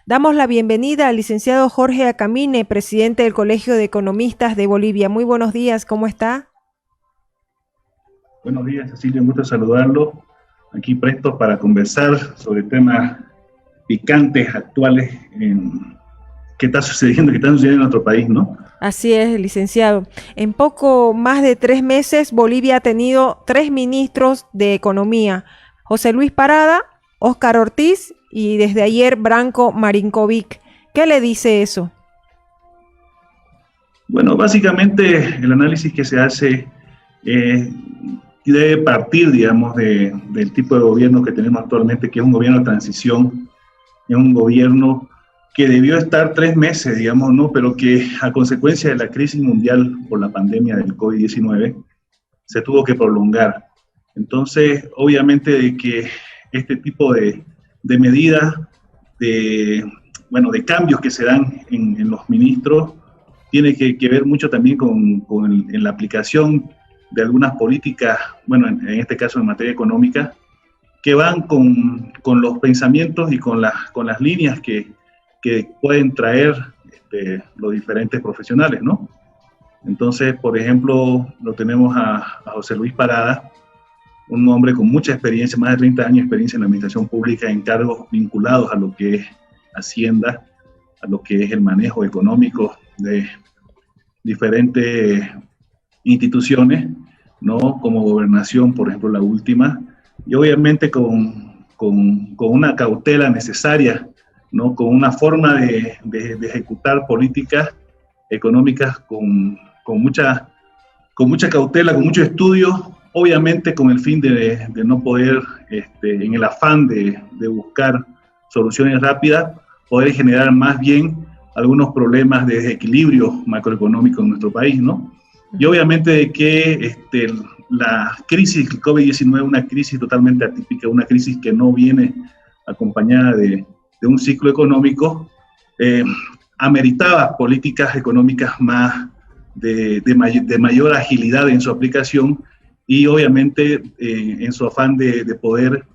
Damos la bienvenida al licenciado Jorge Acamine, presidente del Colegio de Economistas de Bolivia. Muy buenos días, ¿cómo está? Buenos días, Cecilia, un gusto saludarlo. Aquí prestos para conversar sobre temas picantes, actuales, qué están sucediendo en nuestro país, ¿no? Así es, licenciado. En poco más de 3 meses, Bolivia ha tenido 3 ministros de Economía: José Luis Parada, Óscar Ortiz y desde ayer Branko Marinkovic. ¿Qué le dice eso? Bueno, básicamente el análisis que se hace debe partir, digamos, del tipo de gobierno que tenemos actualmente, que es un gobierno de transición, es un gobierno que debió estar 3 meses, digamos, ¿no? Pero que a consecuencia de la crisis mundial por la pandemia del COVID-19 se tuvo que prolongar. Entonces, obviamente de que este tipo de medidas, de cambios que se dan en los ministros, tiene que ver mucho también en la aplicación de algunas políticas, bueno, en este caso en materia económica, que van con los pensamientos y con las líneas que pueden traer los diferentes profesionales, ¿no? Entonces, por ejemplo, lo tenemos a José Luis Parada, un hombre con mucha experiencia, más de 30 años de experiencia en la administración pública, en cargos vinculados a lo que es Hacienda, a lo que es el manejo económico de diferentes instituciones, ¿no? Como Gobernación, por ejemplo, la última, y obviamente con una cautela necesaria, ¿no? Con una forma de ejecutar políticas económicas con mucha cautela, con mucho estudio, obviamente con el fin de no poder, en el afán de buscar soluciones rápidas, poder generar más bien algunos problemas de desequilibrio macroeconómico en nuestro país, ¿no? Y obviamente de que la crisis del COVID-19 es una crisis totalmente atípica, una crisis que no viene acompañada de un ciclo económico, ameritaba políticas económicas más de mayor agilidad en su aplicación y obviamente en su afán de poder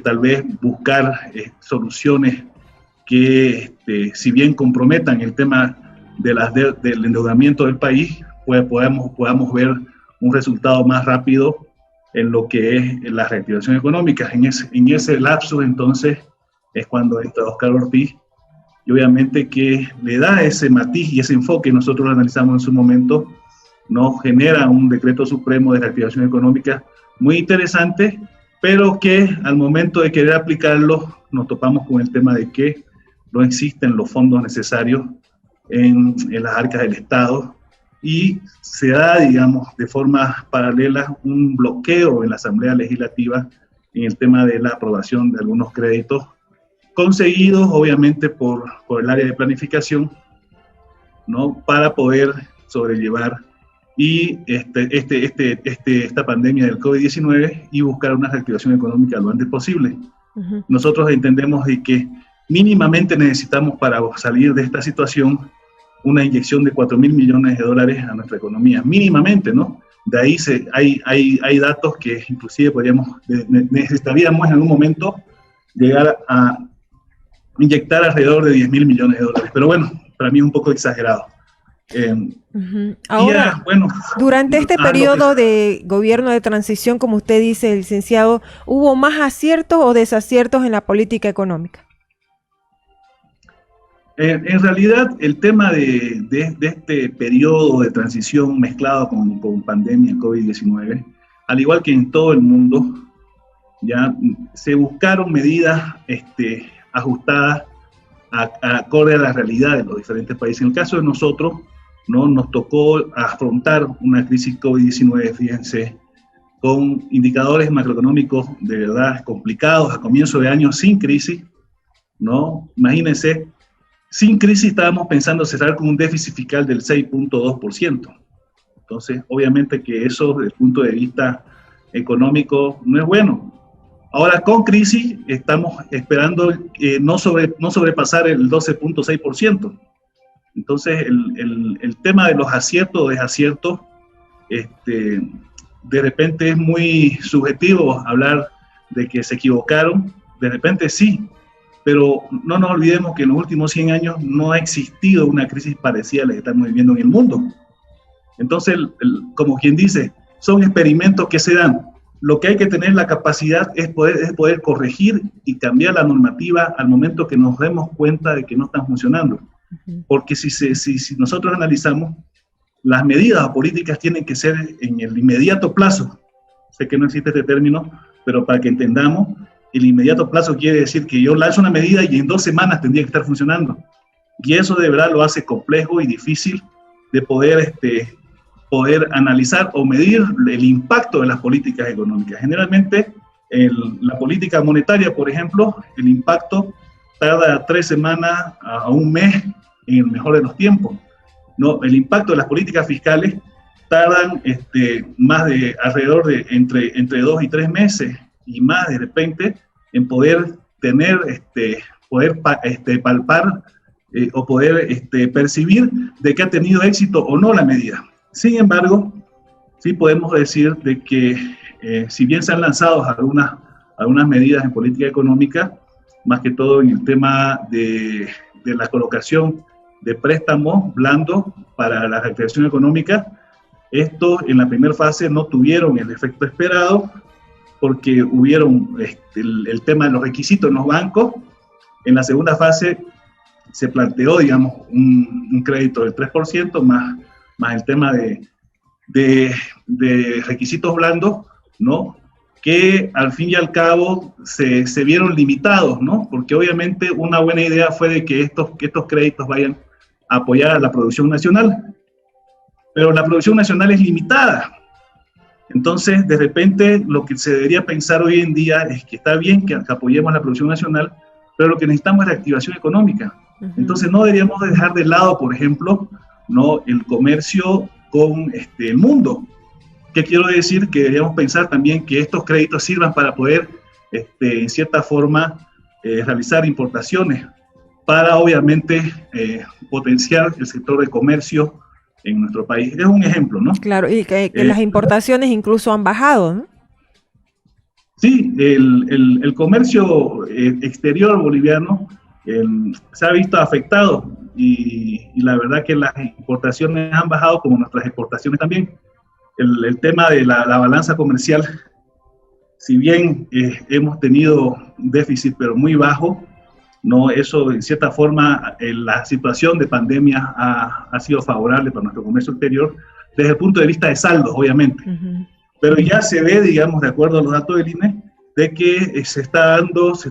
tal vez buscar soluciones que si bien comprometan el tema del endeudamiento del país, pues podamos ver un resultado más rápido en lo que es la reactivación económica. En ese lapso, entonces, es cuando entra Óscar Ortiz y obviamente que le da ese matiz y ese enfoque, nosotros lo analizamos en su momento, nos genera un decreto supremo de reactivación económica muy interesante, pero que al momento de querer aplicarlo nos topamos con el tema de que no existen los fondos necesarios en las arcas del Estado y se da, digamos, de forma paralela un bloqueo en la Asamblea Legislativa en el tema de la aprobación de algunos créditos conseguidos, obviamente, por el área de planificación, ¿no? Para poder sobrellevar y esta pandemia del COVID-19 y buscar una reactivación económica lo antes posible. Uh-huh. Nosotros entendemos de que mínimamente necesitamos para salir de esta situación una inyección de 4.000 millones de dólares a nuestra economía, mínimamente, ¿no? De ahí hay datos que inclusive necesitaríamos en algún momento llegar a inyectar alrededor de 10.000 millones de dólares, pero bueno, para mí es un poco exagerado. Uh-huh. Ahora, durante este periodo de gobierno de transición, como usted dice, licenciado, ¿hubo más aciertos o desaciertos en la política económica? En realidad, el tema de este periodo de transición mezclado con pandemia COVID-19, al igual que en todo el mundo, ya se buscaron medidas ajustadas acorde a la realidad de los diferentes países. En el caso de nosotros, ¿no? Nos tocó afrontar una crisis COVID-19, fíjense, con indicadores macroeconómicos de verdad complicados a comienzo de año sin crisis, ¿no? Imagínense, sin crisis estábamos pensando cerrar con un déficit fiscal del 6.2%. Entonces, obviamente que eso desde el punto de vista económico no es bueno. Ahora, con crisis, estamos esperando no sobrepasar el 12.6%. Entonces, el tema de los aciertos o desaciertos, de repente es muy subjetivo hablar de que se equivocaron. De repente sí, pero no nos olvidemos que en los últimos 100 años no ha existido una crisis parecida a la que estamos viviendo en el mundo. Entonces, como quien dice, son experimentos que se dan. Lo que hay que tener la capacidad es poder corregir y cambiar la normativa al momento que nos demos cuenta de que no están funcionando. Porque si nosotros analizamos, las medidas o políticas tienen que ser en el inmediato plazo. Sé que no existe este término, pero para que entendamos, el inmediato plazo quiere decir que yo lanzo una medida y en 2 semanas tendría que estar funcionando. Y eso de verdad lo hace complejo y difícil de poder analizar o medir el impacto de las políticas económicas. Generalmente, la política monetaria, por ejemplo, el impacto tarda 3 semanas a 1 mes en el mejor de los tiempos. No, el impacto de las políticas fiscales tardan más de alrededor de entre 2 y 3 meses y más de repente en poder tener, palpar o poder percibir de que ha tenido éxito o no la medida. Sin embargo, sí podemos decir de que si bien se han lanzado algunas medidas en política económica, más que todo en el tema de la colocación de préstamos blandos para la reactivación económica, estos en la primera fase no tuvieron el efecto esperado porque hubieron el tema de los requisitos en los bancos. En la segunda fase se planteó, digamos, un crédito del 3% más el tema de requisitos blandos, ¿no? Que al fin y al cabo se vieron limitados, ¿no? Porque obviamente una buena idea fue de que estos créditos vayan a apoyar a la producción nacional, pero la producción nacional es limitada. Entonces, de repente, lo que se debería pensar hoy en día es que está bien que apoyemos la producción nacional, pero lo que necesitamos es reactivación económica. Entonces, no deberíamos dejar de lado, por ejemplo, ¿no?, el comercio con el mundo. ¿Qué quiero decir? Que deberíamos pensar también que estos créditos sirvan para poder, en cierta forma, realizar importaciones para, obviamente, potenciar el sector de comercio en nuestro país. Es un ejemplo, ¿no? Claro, y que las importaciones incluso han bajado, ¿no? Sí, el comercio exterior boliviano se ha visto afectado y la verdad que las importaciones han bajado como nuestras exportaciones también. El tema de la balanza comercial, si bien hemos tenido un déficit pero muy bajo, no, eso en cierta forma la situación de pandemia ha sido favorable para nuestro comercio exterior desde el punto de vista de saldos, obviamente. Pero ya se ve, digamos, de acuerdo a los datos del INE, de que se está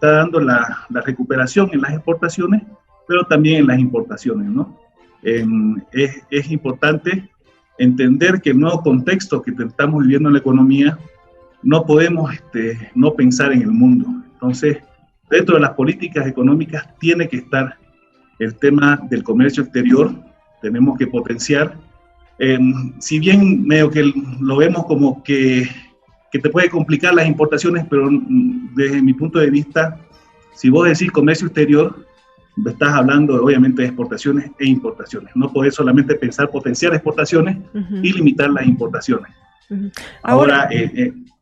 dando la recuperación en las exportaciones, pero también en las importaciones, ¿no? Es importante entender que el nuevo contexto que estamos viviendo en la economía, no podemos no pensar en el mundo. Entonces, dentro de las políticas económicas tiene que estar el tema del comercio exterior, tenemos que potenciar, si bien medio que lo vemos como que te puede complicar las importaciones, pero desde mi punto de vista, si vos decís comercio exterior, estás hablando obviamente de exportaciones e importaciones. No podés solamente pensar potenciar exportaciones y limitar las importaciones. Ahora,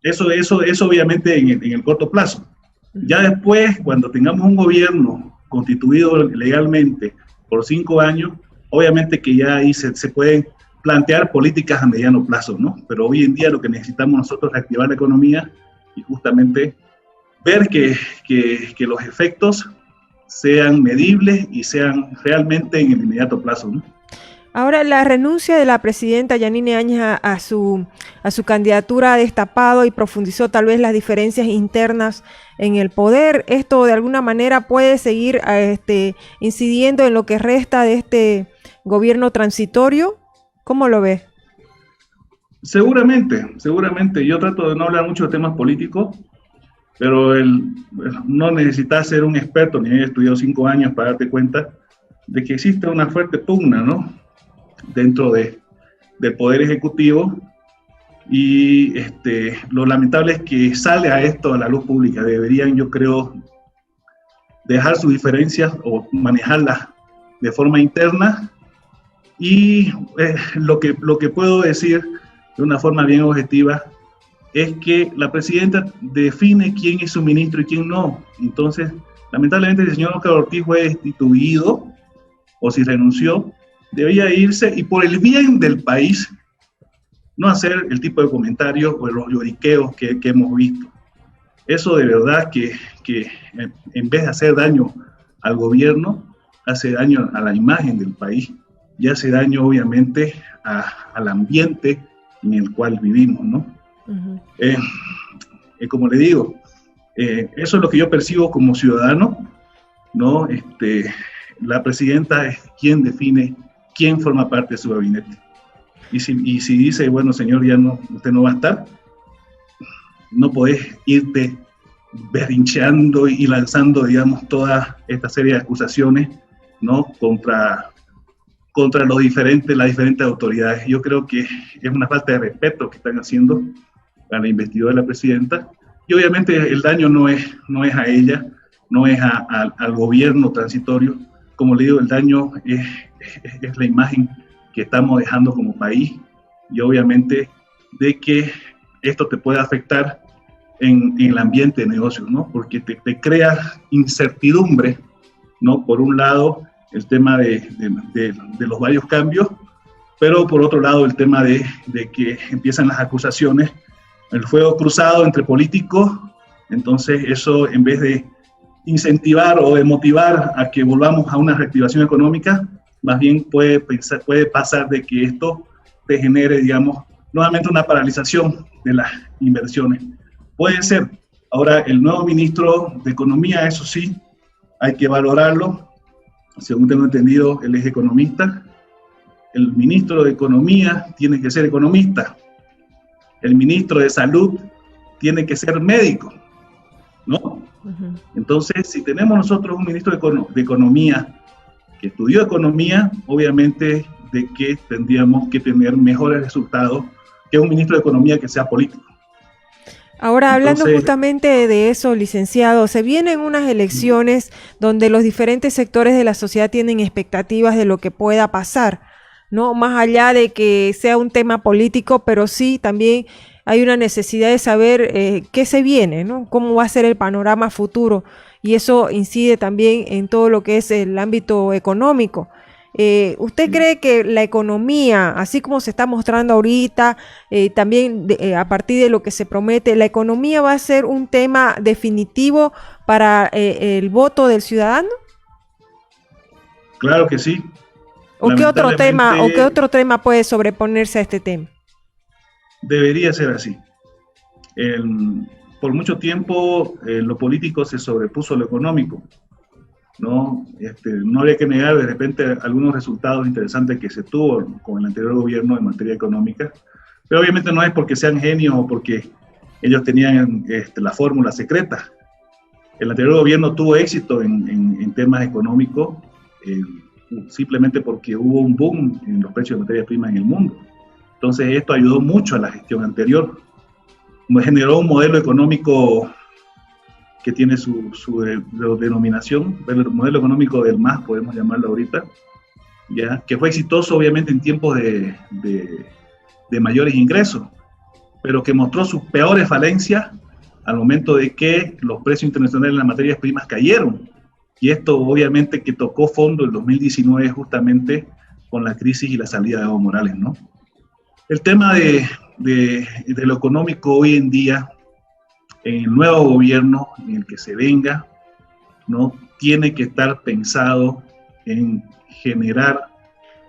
eso obviamente en el corto plazo. Ya después, cuando tengamos un gobierno constituido legalmente por 5 años, obviamente que ya ahí se pueden plantear políticas a mediano plazo, ¿no? Pero hoy en día lo que necesitamos nosotros es reactivar la economía y justamente ver que los efectos sean medibles y sean realmente en el inmediato plazo, ¿no? Ahora, la renuncia de la presidenta Yanine Áñez a su candidatura ha destapado y profundizó tal vez las diferencias internas en el poder. ¿Esto de alguna manera puede seguir incidiendo en lo que resta de este gobierno transitorio? ¿Cómo lo ves? Seguramente. Yo trato de no hablar mucho de temas políticos, pero no necesitas ser un experto ni haber estudiado 5 años para darte cuenta de que existe una fuerte pugna, ¿no?, dentro del Poder Ejecutivo, y lo lamentable es que sale a esto a la luz pública. Deberían, yo creo, dejar sus diferencias o manejarlas de forma interna, y lo que puedo decir de una forma bien objetiva es que la presidenta define quién es su ministro y quién no. Entonces, Lamentablemente, el señor Óscar Ortiz fue destituido, o si renunció, debía irse y por el bien del país no hacer el tipo de comentarios o los lloriqueos que hemos visto. Eso de verdad que en vez de hacer daño al gobierno, hace daño a la imagen del país y hace daño obviamente al ambiente en el cual vivimos, ¿no? Uh-huh. Como le digo, eso es lo que yo percibo como ciudadano, ¿no? La presidenta es quien define quién forma parte de su gabinete. Y si dice, bueno, señor, ya no, usted no va a estar, no podés irte berrincheando y lanzando, digamos, toda esta serie de acusaciones, ¿no? contra las diferentes autoridades. Yo creo que es una falta de respeto que están haciendo a la investidura de la presidenta, y obviamente el daño no es a ella, no es al gobierno transitorio. Como le digo, el daño es la imagen que estamos dejando como país, y obviamente de que esto te puede afectar en el ambiente de negocios, ¿no? Porque te crea incertidumbre, ¿no? Por un lado, el tema de los varios cambios, pero por otro lado, el tema de que empiezan las acusaciones, el fuego cruzado entre políticos. Entonces eso, en vez de incentivar o de motivar a que volvamos a una reactivación económica, más bien puede pasar de que esto te genere, digamos, nuevamente una paralización de las inversiones. Puede ser. Ahora, el nuevo ministro de Economía, eso sí, hay que valorarlo. Según tengo entendido, él es economista. El ministro de Economía tiene que ser economista. El ministro de Salud tiene que ser médico, ¿no? Uh-huh. Entonces, si tenemos nosotros un ministro de Economía que estudió economía, obviamente de que tendríamos que tener mejores resultados que un ministro de Economía que sea político. Ahora, hablando justamente de eso, licenciado, se vienen unas elecciones donde los diferentes sectores de la sociedad tienen expectativas de lo que pueda pasar, ¿no? Más allá de que sea un tema político, pero sí también hay una necesidad de saber qué se viene, ¿no? Cómo va a ser el panorama futuro, y eso incide también en todo lo que es el ámbito económico. ¿Usted cree que la economía, así como se está mostrando ahorita, también a partir de lo que se promete, la economía va a ser un tema definitivo para el voto del ciudadano? Claro que sí. ¿O qué otro tema puede sobreponerse a este tema? Debería ser así. Por mucho tiempo lo político se sobrepuso a lo económico, ¿no? No habría que negar de repente algunos resultados interesantes que se tuvo con el anterior gobierno en materia económica, pero obviamente no es porque sean genios o porque ellos tenían la fórmula secreta. El anterior gobierno tuvo éxito en temas económicos simplemente porque hubo un boom en los precios de materias primas en el mundo. Entonces esto ayudó mucho a la gestión anterior. Generó un modelo económico que tiene su denominación, el modelo económico del MAS, podemos llamarlo ahorita, ¿ya? Que fue exitoso obviamente en tiempos de mayores ingresos, pero que mostró sus peores falencias al momento de que los precios internacionales de las materias primas cayeron. Y esto obviamente que tocó fondo en 2019 justamente con la crisis y la salida de Evo Morales, ¿no? El tema de lo económico hoy en día, en el nuevo gobierno en el que se venga, ¿no? Tiene que estar pensado en generar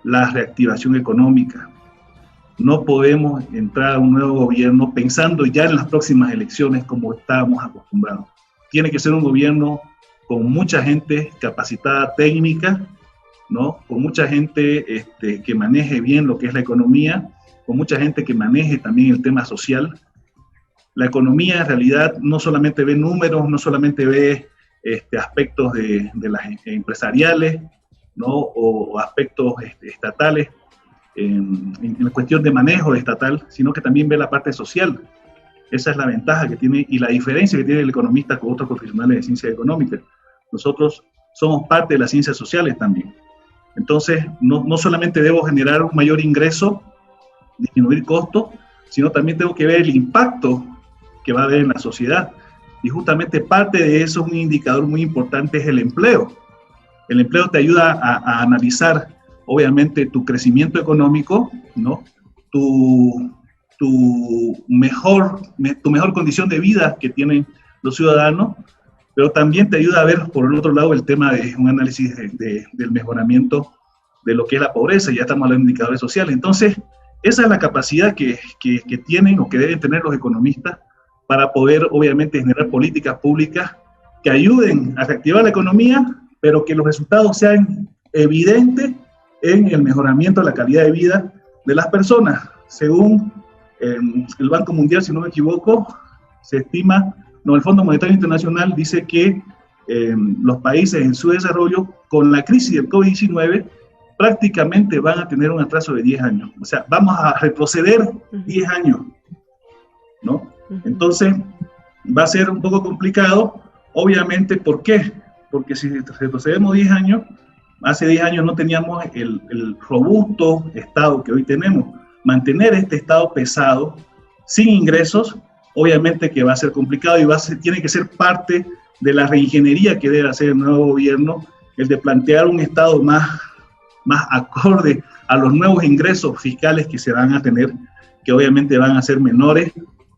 la reactivación económica. No podemos entrar a un nuevo gobierno pensando ya en las próximas elecciones como estábamos acostumbrados. Tiene que ser un gobierno con mucha gente capacitada técnica, ¿no? Con mucha gente que maneje bien lo que es la economía, con mucha gente que maneje también el tema social. La economía en realidad no solamente ve números, no solamente ve aspectos de las empresariales, ¿no? o aspectos estatales en la cuestión de manejo estatal, sino que también ve la parte social. Esa es la ventaja que tiene y la diferencia que tiene el economista con otros profesionales de ciencia económica. Nosotros somos parte de las ciencias sociales también. Entonces, no solamente debo generar un mayor ingreso, disminuir costos, sino también tengo que ver el impacto que va a haber en la sociedad. y justamente parte de eso, un indicador muy importante es el empleo. El empleo te ayuda a analizar, obviamente, tu crecimiento económico, ¿no? Tu mejor condición de vida que tienen los ciudadanos, pero también te ayuda a ver, por el otro lado, el tema de un análisis del mejoramiento de lo que es la pobreza. Ya estamos hablando de indicadores sociales. Entonces, esa es la capacidad que tienen o que deben tener los economistas para poder, obviamente, generar políticas públicas que ayuden a reactivar la economía, pero que los resultados sean evidentes en el mejoramiento de la calidad de vida de las personas. Según el Banco Mundial, si no me equivoco, se estima, el Fondo Monetario Internacional dice que los países en su desarrollo, con la crisis del COVID-19, prácticamente van a tener un atraso de 10 años. O sea, vamos a retroceder 10 años, ¿no? Entonces, va a ser un poco complicado, obviamente. ¿Por qué? Porque si retrocedemos 10 años, hace 10 años no teníamos el robusto Estado que hoy tenemos. Mantener este Estado pesado, sin ingresos, obviamente que va a ser complicado y tiene que ser parte de la reingeniería que debe hacer el nuevo gobierno, el de plantear un Estado más acorde a los nuevos ingresos fiscales que se van a tener, que obviamente van a ser menores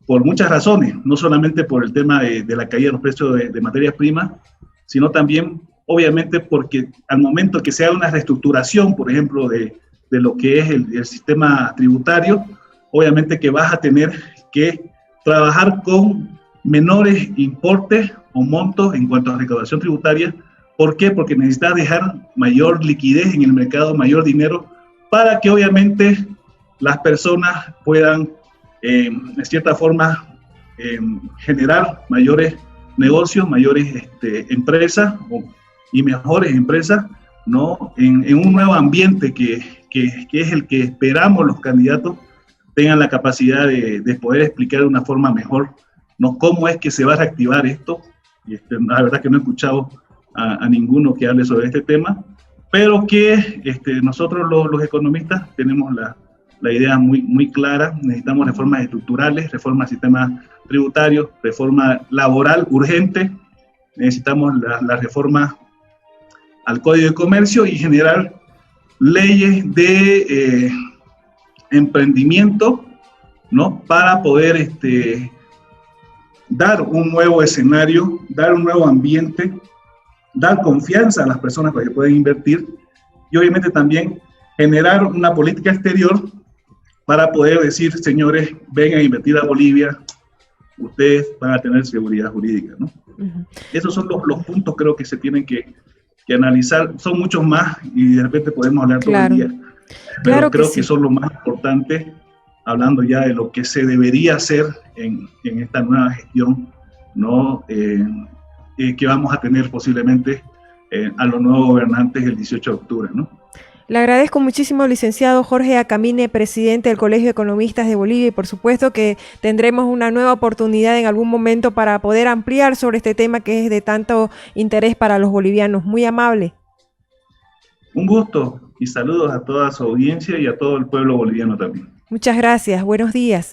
por muchas razones, no solamente por el tema de la caída de los precios de materias primas, sino también, obviamente, porque al momento que se haga una reestructuración, por ejemplo, de lo que es el sistema tributario, obviamente que vas a tener que trabajar con menores importes o montos en cuanto a recaudación tributaria. ¿Por qué? Porque necesitas dejar mayor liquidez en el mercado, mayor dinero, para que obviamente las personas puedan, de cierta forma, generar mayores negocios, mayores empresas y mejores empresas, ¿no? En un nuevo ambiente que es el que esperamos los candidatos tengan la capacidad de poder explicar de una forma mejor, ¿no? Cómo es que se va a reactivar esto. Y la verdad que no he escuchado a ninguno que hable sobre este tema, pero que nosotros los economistas tenemos la idea muy clara. Necesitamos reformas estructurales, reforma al sistema tributario, reforma laboral urgente, necesitamos la reforma al Código de Comercio y generar leyes de emprendimiento, ¿no? Para poder dar un nuevo escenario, dar un nuevo ambiente, dar confianza a las personas para que puedan invertir y obviamente también generar una política exterior para poder decir, señores, vengan a invertir a Bolivia, ustedes van a tener seguridad jurídica, ¿no? Esos son los puntos, creo, que se tienen que analizar. Son muchos más y de repente podemos hablar todo el día, pero creo que son los más importantes, hablando ya de lo que se debería hacer en esta nueva gestión, ¿no? Que vamos a tener posiblemente a los nuevos gobernantes el 18 de octubre, ¿no? Le agradezco muchísimo, licenciado Jorge Acamine, presidente del Colegio de Economistas de Bolivia, y por supuesto que tendremos una nueva oportunidad en algún momento para poder ampliar sobre este tema que es de tanto interés para los bolivianos. Muy amable. Un gusto y saludos a toda su audiencia y a todo el pueblo boliviano también. Muchas gracias. Buenos días.